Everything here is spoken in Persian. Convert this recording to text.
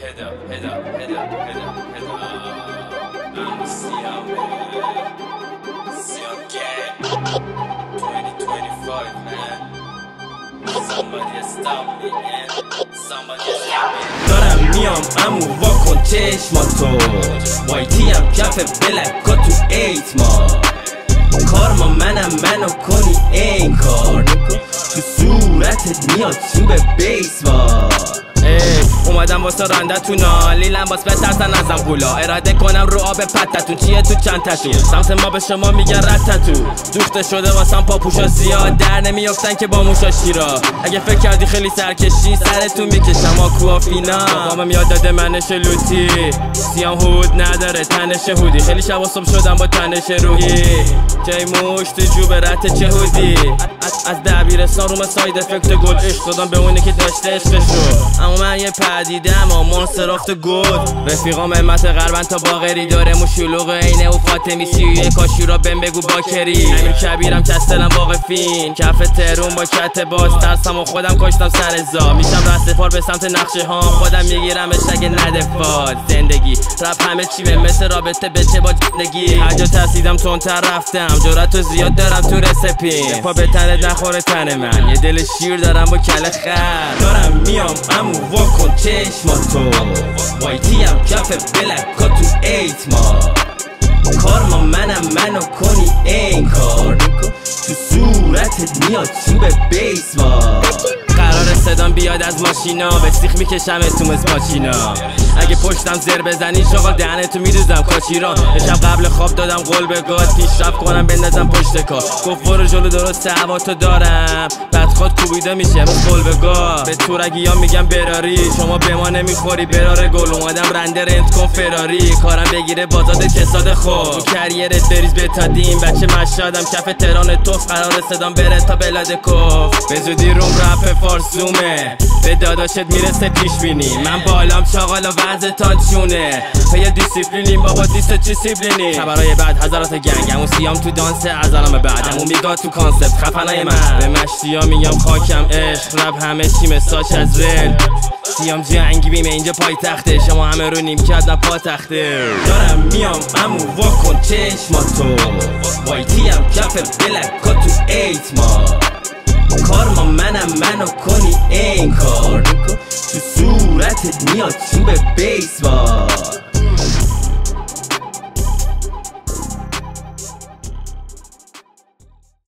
Head up, head up, head up, head up, head up. I'm Siam, man. Siam gang. 2025, man. Somebody stop me, man. Somebody stop me. دارم میام امو واکن چشماتو وایتی هم کف بلکا تو 8 ماه کار ما منو کنی این کار تو صورتت میاد چوب بیسبال. اومدم واسه رندتونا لیلم باس بترسن ازم پولا اراده کنم رو آب پتتون چیه تو چند تتون سمت ما به شما میگن رتتو دوخته شده واسم پاپوشا زیاد در نمیافتن که با موشا شیرا اگه فکر کردی خیلی سرکشی سرتون میکشم آکوافینا بابام یاد داده منش لوتی سیام هود نداره تنش هودی خیلی شب و صبح شدم با تنش روحی جای موش تو جوب رت چه هودی از دبیرستان روم ساید افکت گل عشق دادم به اونی که داشته عشقشو اما من یه پدیدم و منصرافت گود رفیقام امت غربن تا باغری داره مو شلوغ اینه و فاطمی 31 کاشورا بهم بگو باکری امیر کبیرم کستلم واقفین کف ترون با کت باز ترسم و خودم کشتم سر زا میشم رستفار به سمت نقشه ها خودم میگیرم اشگ ندفاد زندگی رب همه چی به مثل رابطه بچه با زندگی هر جا ترسیدم تندتر رفتم جرأتو زیاد دارم تو رسپین پا به تنت نخوره تن من یه دل شیر دارم با کله خر دارم میام امو واکن چشماتو وایتی هم کف بلکا تو 8 ماه کار ما منو کنی این کار تو صورتت میاد چوب بیسبال. قرار صدام بیاد از ماشینا به سیخ میکشم تو مسپاچینا اگه پشتم زر بزنی شغل دهنتو میدوزم کاچیرا شب قبل خواب دادم قول به گاد پیشرفت کنم بندازم پشت کار گفت برو جلو درست هواتو دارم بعد خود کوبیده میشه بس قول به گاد به تورگیا میگم براری شما به ما نمیخوری براره گل اومدم رنده رنت کن فراری کارم بگیره بازاد کساد خوب تو کریرت بریز بتادیم بچه مشادم کف تهران توف قرار صدام بره تا بلاد کف به زودی روم رپ فارسومه به داداشت میرسه پیش بینی من بالام چاقال و وضعتان چونه پی دیسیپلینیم بابا دیست چی سیبلینی خبرای بعد حضرات گنگ همون سیام تو دانس از الان بعد همون میگاه تو کانسپت خفنای من به مشتی ها میگم خاکم عشق رب همه چی مساج از رل سیام جنگی بیمه اینجا پای تخته شما همه رو نیم کرد پا تخته دارم میام امو واکن چشماتو وایتی هم کف بلکا تو 8 ماه کار ما منو کنی این کار تو صورتت میاد چوب بیسبال.